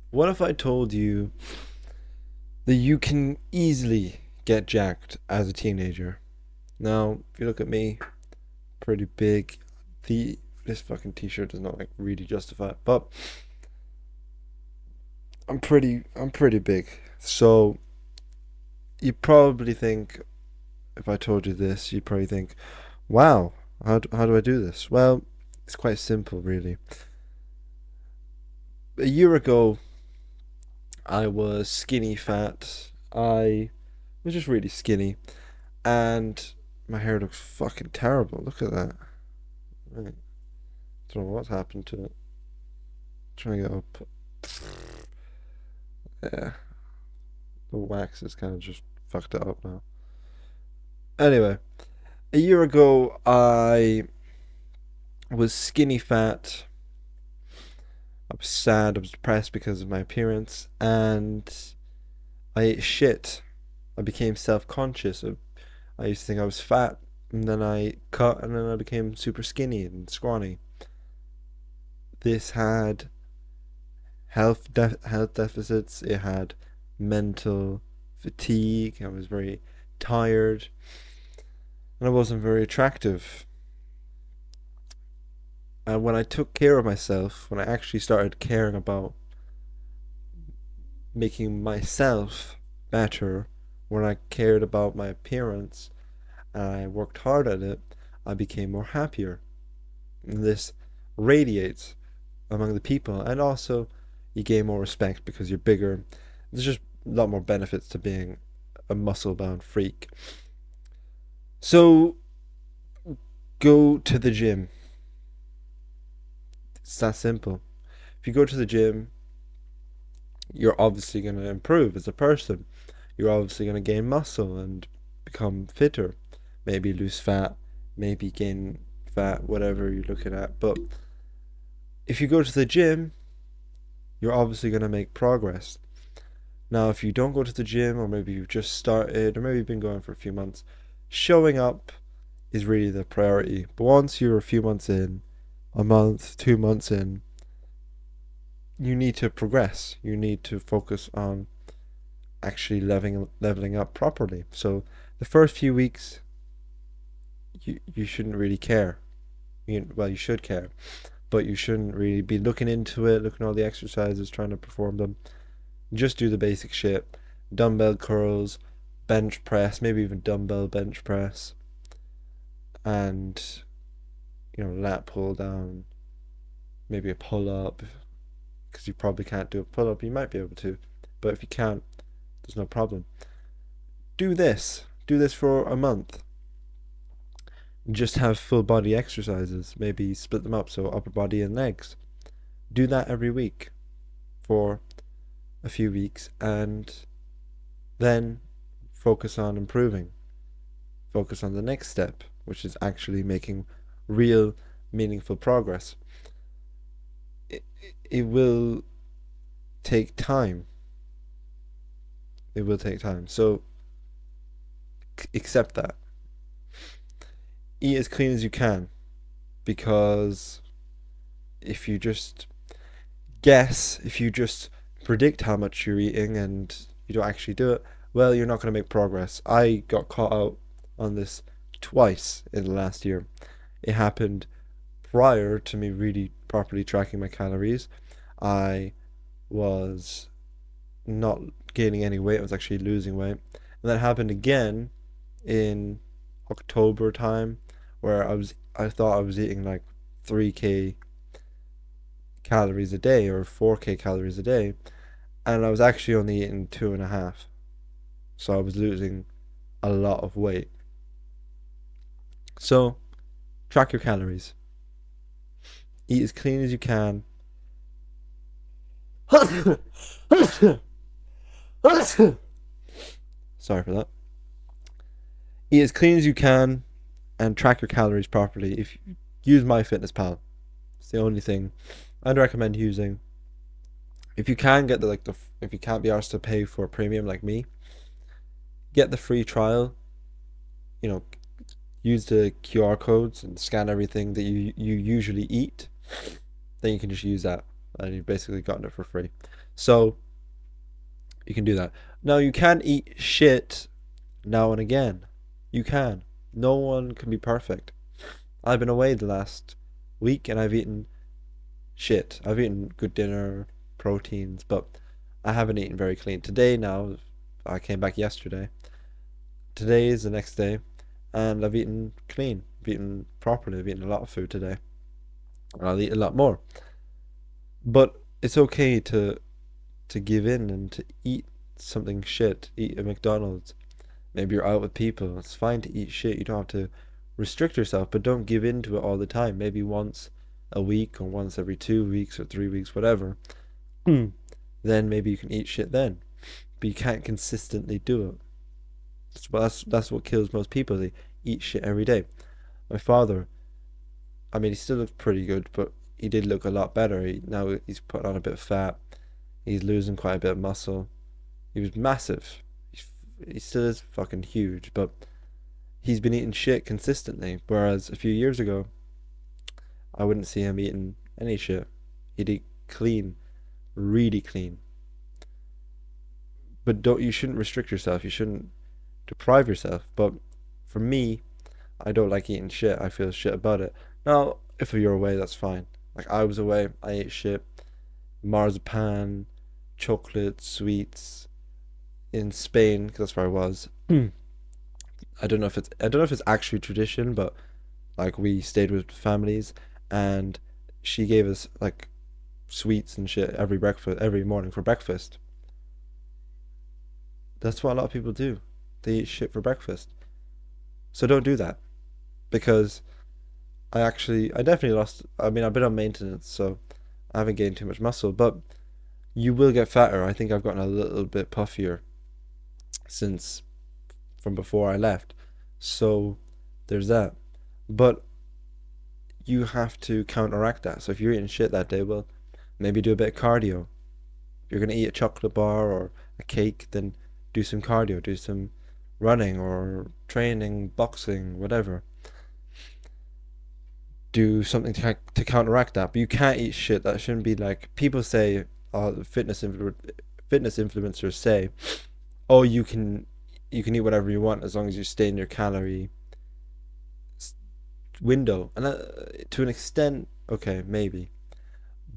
What if I told you that you can easily get jacked as a teenager? Now, if you look at me, pretty big. This fucking t-shirt does not like really justify it, but I'm pretty big. So you probably think if I told you this, you'd probably think, "Wow, how do I do this?" Well, it's quite simple, really. A year ago, I was skinny fat. I was just really skinny, and my hair looks fucking terrible. Look at that. Right. Don't know what's happened to it. Trying to get up. Yeah, the wax is kind of just fucked it up now. Anyway, a year ago, I was skinny fat. I was sad. I was depressed because of my appearance, and I ate shit. I became self-conscious. I used to think I was fat, and then I cut, and then I became super skinny and scrawny. This had health deficits. It had mental fatigue. I was very tired, and I wasn't very attractive. And when I took care of myself, when I actually started caring about making myself better, when I cared about my appearance and I worked hard at it, I became more happier. And this radiates among the people, and also you gain more respect because you're bigger. There's just a lot more benefits to being a muscle bound freak. So go to the gym. It's that simple. If you go to the gym, you're obviously going to improve as a person. You're obviously going to gain muscle and become fitter. Maybe lose fat, maybe gain fat, whatever you're looking at. But if you go to the gym, you're obviously going to make progress. Now, if you don't go to the gym, or maybe you've just started, or maybe you've been going for a few months, showing up is really the priority. But once you're a few months in, a month, 2 months in, you need to progress. You need to focus on actually leveling up properly. So the first few weeks, you shouldn't really care. Well, you should care, but you shouldn't really be looking into it, looking at all the exercises, trying to perform them. Just do the basic shit: dumbbell curls, bench press, maybe even dumbbell bench press, and lat pull down, maybe a pull up. Because you probably can't do a pull up, you might be able to, but if you can't, there's no problem. Do this. Do this for a month. Just have full body exercises. Maybe split them up, so upper body and legs. Do that every week for a few weeks, and then focus on improving. Focus on the next step, which is actually making real, meaningful progress. It, it will take time. It will take time. So accept that. Eat as clean as you can, because if you just if you just predict how much you're eating and you don't actually do it, well, you're not going to make progress. I got caught out on this twice in the last year. It happened prior to me really properly tracking my calories. I was not gaining any weight, I was actually losing weight. And that happened again in October time, where I thought I was eating like 3k calories a day or 4k calories a day, and I was actually only eating two and a half. So I was losing a lot of weight. So track your calories. Eat as clean as you can. Sorry for that. Eat as clean as you can and track your calories properly. If you use MyFitnessPal, it's the only thing I'd recommend using. If you can get if you can't be asked to pay for a premium like me, get the free trial. You know, use the QR codes and scan everything that you usually eat. Then you can just use that. and you've basically gotten it for free. So you can do that. Now you can eat shit now and again. You can. No one can be perfect. I've been away the last week and I've eaten shit. I've eaten good dinner, proteins, but I haven't eaten very clean. Today now, I came back yesterday. Today is the next day, and I've eaten clean. I've eaten properly. I've eaten a lot of food today. And I'll eat a lot more. But it's okay to give in and to eat something shit. Eat a McDonald's. Maybe you're out with people. It's fine to eat shit. You don't have to restrict yourself, but don't give in to it all the time. Maybe once a week or once every 2 weeks or 3 weeks, whatever. Then maybe you can eat shit then. But you can't consistently do it. That's what kills most people. They eat shit every day. My father, I mean, he still looks pretty good, but he did look a lot better. Now he's put on a bit of fat. He's losing quite a bit of muscle. He was massive. He still is fucking huge, but he's been eating shit consistently. Whereas a few years ago, I wouldn't see him eating any shit. He'd eat clean, really clean. But don't you shouldn't restrict yourself. You shouldn't deprive yourself. But for me, I don't like eating shit. I feel shit about it. Now, if you're away, that's fine. Like I was away, I ate shit, marzipan, chocolate, sweets in Spain because that's where I was. I don't know if it's actually tradition, but like we stayed with families and she gave us like sweets and shit every morning for breakfast. That's what a lot of people do. They eat shit for breakfast. So don't do that because I definitely lost. I mean, I've been on maintenance, so I haven't gained too much muscle, but you will get fatter. I think I've gotten a little bit puffier since from before I left. So there's that. But you have to counteract that. So if you're eating shit that day, well, maybe do a bit of cardio. If you're gonna eat a chocolate bar or a cake, then do some cardio, do some running or training, boxing, whatever. Do something to counteract that. But you can't eat shit. That shouldn't be like people say. Fitness influencers say, "Oh, you can eat whatever you want as long as you stay in your calorie window." And to an extent, okay, maybe.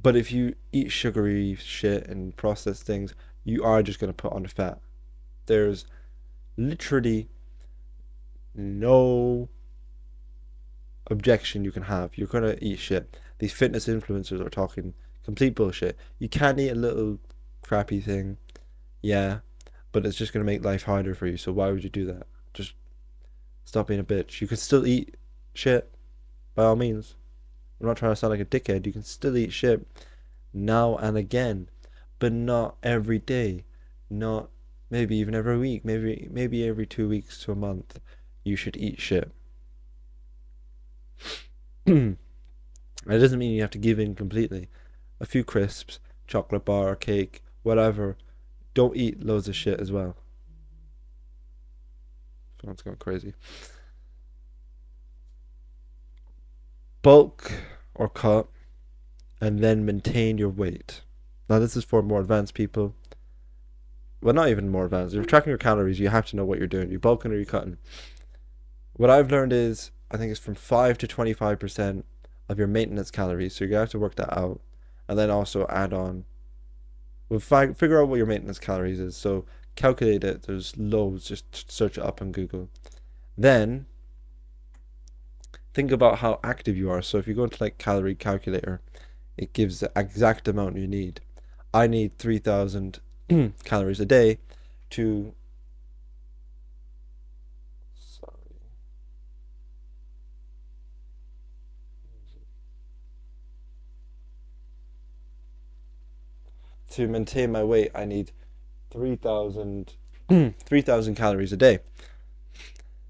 But if you eat sugary shit and processed things, you are just gonna put on the fat. There's literally no objection you can have. You're gonna eat shit. These fitness influencers are talking complete bullshit. You can eat a little crappy thing, yeah, but it's just gonna make life harder for you. So why would you do that? Just stop being a bitch. You can still eat shit by all means. I'm not trying to sound like a dickhead. You can still eat shit now and again, but not every day. Not maybe even every week. Maybe every 2 weeks to a month. You should eat shit. It doesn't mean you have to give in completely. A few crisps, chocolate bar, cake, whatever. Don't eat loads of shit as well. Phone's going crazy. Bulk or cut and then maintain your weight. Now this is for more advanced people. Well, not even more advanced. If you're tracking your calories, you have to know what you're doing. Are you bulking or are you cutting? What I've learned is I think it's from 5 to 25% of your maintenance calories. So you're gonna have to work that out, and then also add on. Well, figure out what your maintenance calories is. So calculate it. There's loads. Just search it up on Google. Then think about how active you are. So if you go into like calorie calculator, it gives the exact amount you need. I need 3,000 calories a day to sorry, to maintain my weight. I need 3,000 3,000 calories a day.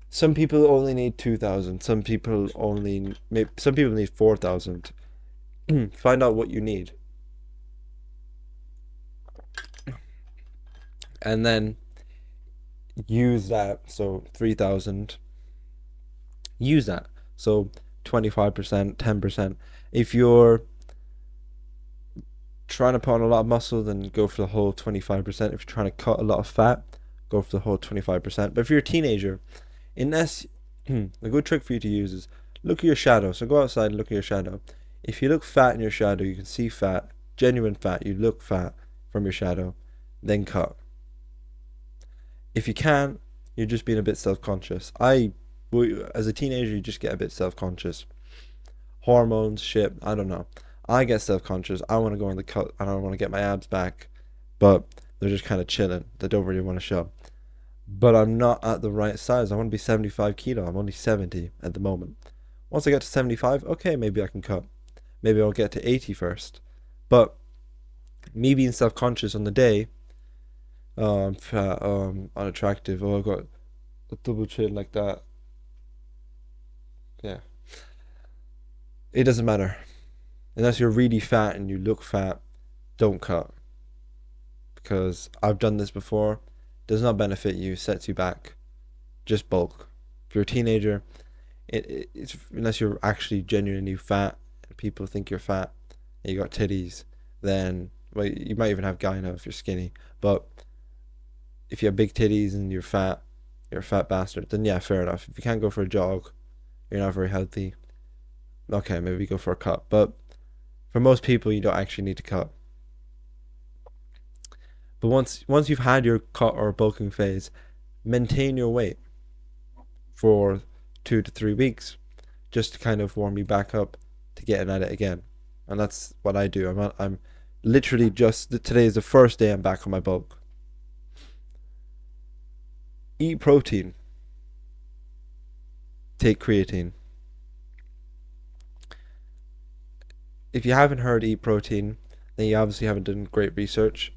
Some people only need 2,000. Some people need 4,000. Find out what you need and then use that. So 3,000, use that. So 25%, 10%. If you're trying to put on a lot of muscle, then go for the whole 25%. If you're trying to cut a lot of fat, go for the whole 25%. But if you're a teenager, unless a good trick for you to use is look at your shadow. So go outside and look at your shadow. If you look fat in your shadow, you can see fat, genuine fat, you look fat from your shadow, then cut. If you can't, you're just being a bit self-conscious. As a teenager, you just get a bit self-conscious. Hormones, shit, I don't know. I get self-conscious. I want to go on the cut and I want to get my abs back, but they're just kind of chilling. They don't really want to show. But I'm not at the right size. I want to be 75 kilo. I'm only 70 at the moment. Once I get to 75, okay, maybe I can cut. Maybe I'll get to 80 first. But me being self-conscious on the day, oh, I'm fat, oh, I'm unattractive, oh, I've got a double chin like that. Yeah. It doesn't matter. Unless you're really fat and you look fat, don't cut. Because I've done this before. Does not benefit you, sets you back. Just bulk. If you're a teenager, it's unless you're actually genuinely fat and people think you're fat and you got titties, then well, you might even have gyno if you're skinny. But if you have big titties and you're a fat bastard, then yeah, fair enough. If you can't go for a jog, you're not very healthy. Okay, maybe go for a cut. But for most people, you don't actually need to cut. But once you've had your cut or bulking phase, maintain your weight for 2 to 3 weeks, just to kind of warm you back up to getting at it again. And that's what I do. I'm literally just today is the first day I'm back on my bulk. Eat protein. Take creatine. If you haven't heard eat protein, then you obviously haven't done great research.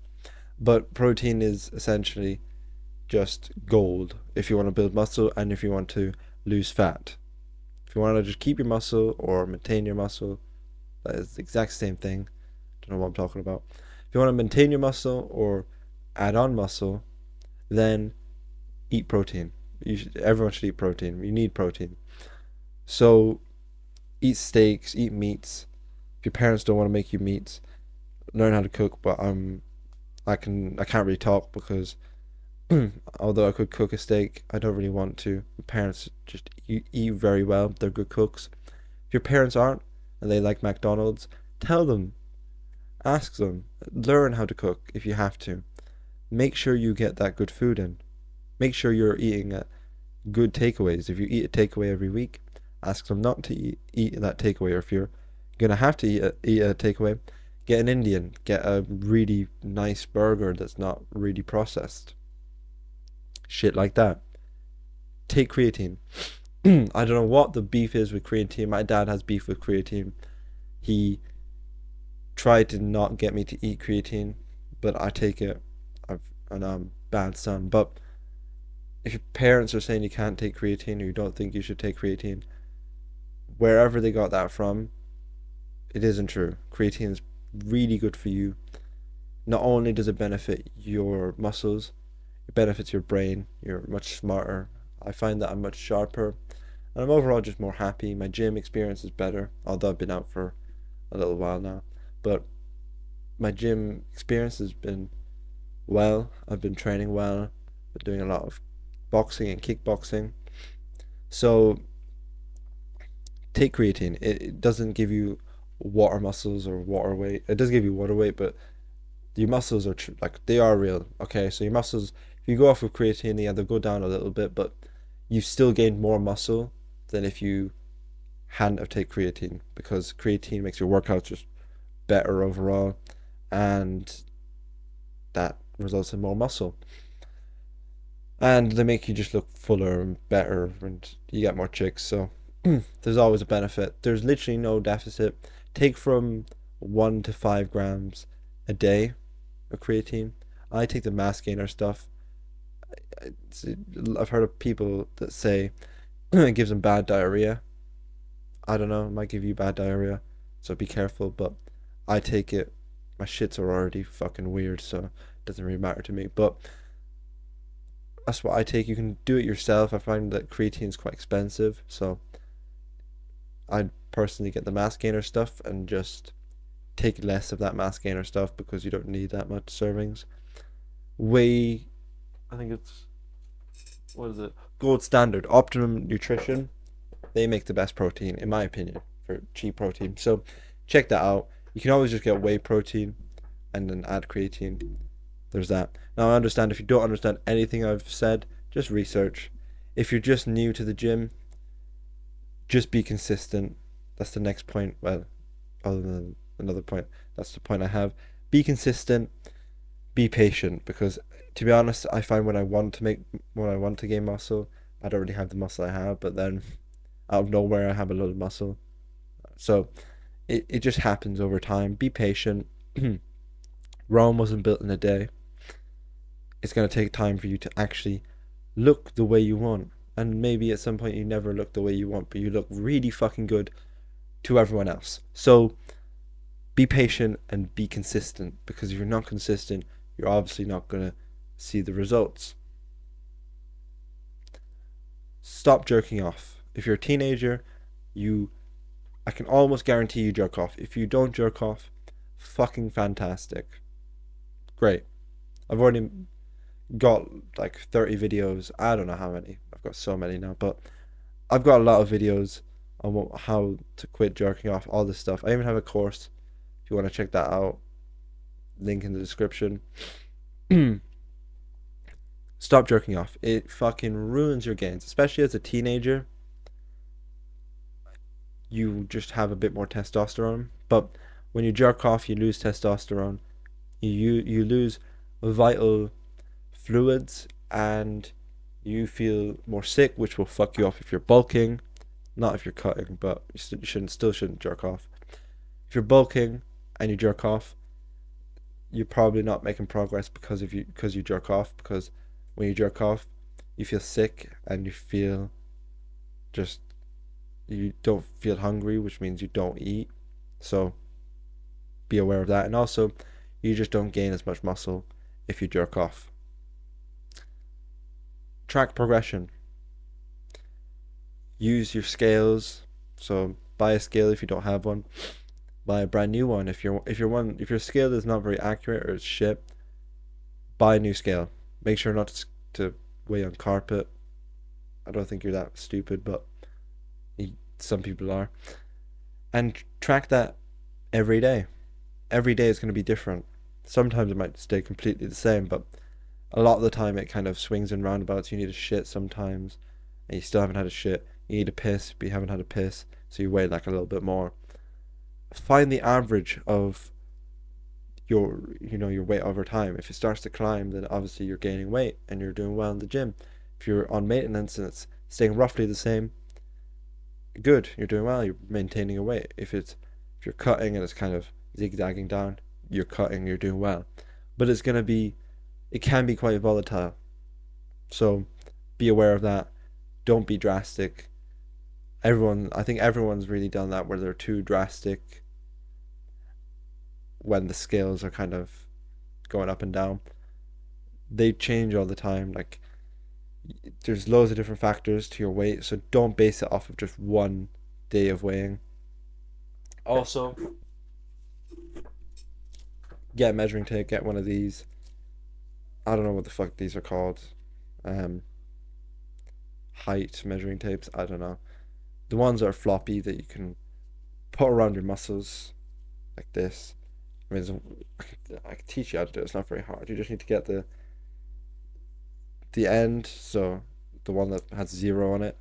But protein is essentially just gold if you want to build muscle and if you want to lose fat. If you want to just keep your muscle or maintain your muscle, that is the exact same thing. Don't know what I'm talking about. If you want to maintain your muscle or add on muscle, then eat protein. Everyone should eat protein. You need protein. So eat steaks, eat meats. If your parents don't want to make you meats, learn how to cook. But I can't really talk because although I could cook a steak, I don't really want to. My parents just eat very well. They're good cooks. If your parents aren't and they like McDonald's, tell them, ask them, learn how to cook if you have to. Make sure you get that good food in. Make sure you're eating at good takeaways. If you eat a takeaway every week, ask them not to eat that takeaway. Or if you're gonna have to eat a takeaway, get an Indian. Get a really nice burger that's not really processed. Shit like that. Take creatine. I don't know what the beef is with creatine. My dad has beef with creatine. He tried to not get me to eat creatine, but I take it. And I'm a bad son. But if your parents are saying you can't take creatine or you don't think you should take creatine, wherever they got that from, it isn't true. Creatine is really good for you. Not only does it benefit your muscles, it benefits your brain. You're much smarter. I find that I'm much sharper and I'm overall just more happy. My gym experience is better, although I've been out for a little while now. But my gym experience has been well. I've been training well, been doing a lot of boxing and kickboxing. So take creatine. It doesn't give you water muscles or water weight. It does give you water weight, but your muscles are like they are real. Okay, so your muscles, if you go off with creatine, yeah, they'll go down a little bit, but you still gain more muscle than if you hadn't have take creatine because creatine makes your workouts just better overall, and that results in more muscle. And they make you just look fuller and better, and you get more chicks. So there's always a benefit. There's literally no deficit. Take from 1 to 5 grams a day of creatine. I take the mass gainer stuff. I've heard of people that say it gives them bad diarrhea. I don't know, it might give you bad diarrhea, so be careful. But I take it. My shits are already fucking weird, so it doesn't really matter to me. But that's what I take. You can do it yourself. I find that creatine is quite expensive, so I personally get the mass gainer stuff and just take less of that mass gainer stuff because you don't need that much servings. Whey, I think it's, what is it? Gold Standard, Optimum Nutrition. They make the best protein, in my opinion, for cheap protein. So check that out. You can always just get whey protein and then add creatine. There's that. Now, I understand if you don't understand anything I've said, just research. If you're just new to the gym, just be consistent. That's the next point. Well, other than another point, that's the point I have. Be consistent, be patient, because to be honest, I find when I want to gain muscle, I don't really have the muscle I have, but then out of nowhere I have a lot of muscle. So it just happens over time. Be patient. Rome wasn't built in a day. It's going to take time for you to actually look the way you want. And maybe at some point you never look the way you want, but you look really fucking good to everyone else. So be patient and be consistent, because if you're not consistent, you're obviously not going to see the results. Stop jerking off. If you're a teenager, I can almost guarantee you jerk off. If you don't jerk off, fucking fantastic. Great. I've already got like 30 videos. I don't know how many. I've got so many now, but I've got a lot of videos on how to quit jerking off, all this stuff. I even have a course if you want to check that out. Link in the description. Stop jerking off. It fucking ruins your gains, especially as a teenager. You just have a bit more testosterone, but when you jerk off, you lose testosterone. You lose vital fluids, and you feel more sick, which will fuck you up if you're bulking. Not if you're cutting, but you shouldn't jerk off. If you're bulking and you jerk off, you're probably not making progress because you jerk off. Because when you jerk off, you feel sick and you feel just you don't feel hungry, which means you don't eat. So be aware of that, and also you just don't gain as much muscle if you jerk off. Track progression. Use your scales. So buy a scale if you don't have one. Buy a brand new one if your scale is not very accurate or it's shit. Buy a new scale. Make sure not to weigh on carpet. I don't think you're that stupid, but some people are. And track that every day. Every day is going to be different. Sometimes it might stay completely the same, but a lot of the time it kind of swings in roundabouts. You need a shit sometimes, and you still haven't had a shit. You need a piss, but you haven't had a piss, so you weigh like a little bit more. Find the average of your weight over time. If it starts to climb, then obviously you're gaining weight and you're doing well in the gym. If you're on maintenance and it's staying roughly the same, good, you're doing well, you're maintaining a weight. If you're cutting and it's kind of zigzagging down, you're cutting, you're doing well. But it can be quite volatile. So be aware of that. Don't be drastic. I think everyone's really done that where they're too drastic when the scales are kind of going up and down. They change all the time. Like there's loads of different factors to your weight, so don't base it off of just one day of weighing. Also, get a measuring tape, get one of these. I don't know what the fuck these are called. Um, Height measuring tapes. I don't know. The ones that are floppy that you can put around your muscles like this. I mean, I can teach you how to do it. It's not very hard. You just need to get the end, so the one that has zero on it.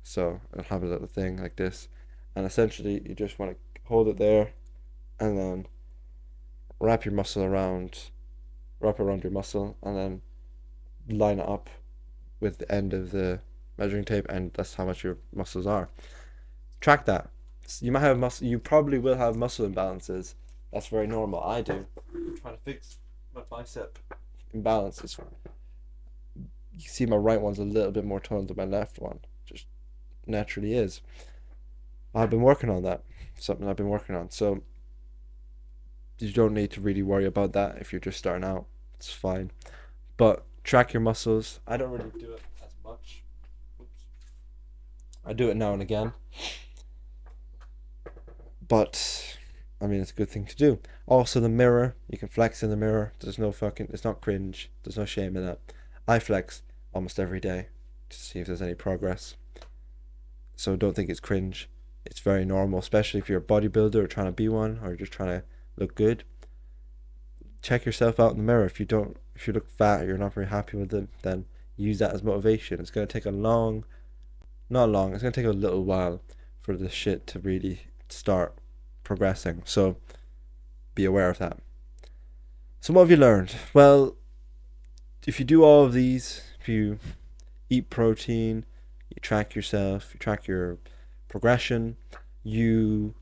So it'll have a little thing like this, and essentially you just want to hold it there, and then wrap around your muscle, and then line it up with the end of the measuring tape, and that's how much your muscles are. Track that. You might have muscle. You probably will have muscle imbalances. That's very normal. I do. I'm trying to fix my bicep imbalances. You see, my right one's a little bit more toned than my left one. Just naturally is. I've been working on that. Something I've been working on. So you don't need to really worry about that if you're just starting out. It's fine. But track your muscles. I don't really do it as much. Oops. I do it now and again. But I mean, it's a good thing to do. Also, the mirror, you can flex in the mirror. There's no fucking, it's not cringe. There's no shame in that. I flex almost every day to see if there's any progress. So don't think it's cringe. It's very normal, especially if you're a bodybuilder or trying to be one or just trying to look good. Check yourself out in the mirror. If you look fat or you're not very happy with it, then use that as motivation. It's going to take not long, it's going to take a little while for this shit to really start progressing. So be aware of that. So what have you learned? Well, if you do all of these, if you eat protein, you track yourself, you track your progression, you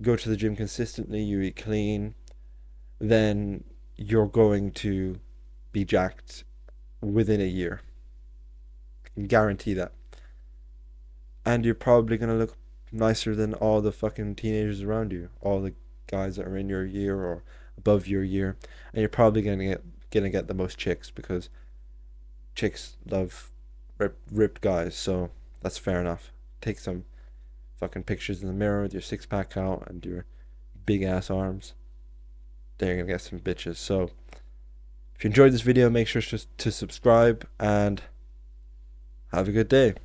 go to the gym consistently, you eat clean, then you're going to be jacked within a year. I can guarantee that. And you're probably going to look nicer than all the fucking teenagers around you, all the guys that are in your year or above your year, and you're probably gonna get the most chicks because chicks love ripped guys. So that's fair enough. Take some fucking pictures in the mirror with your six pack out and your big ass arms. Then you're gonna get some bitches. So if you enjoyed this video, make sure to subscribe and have a good day.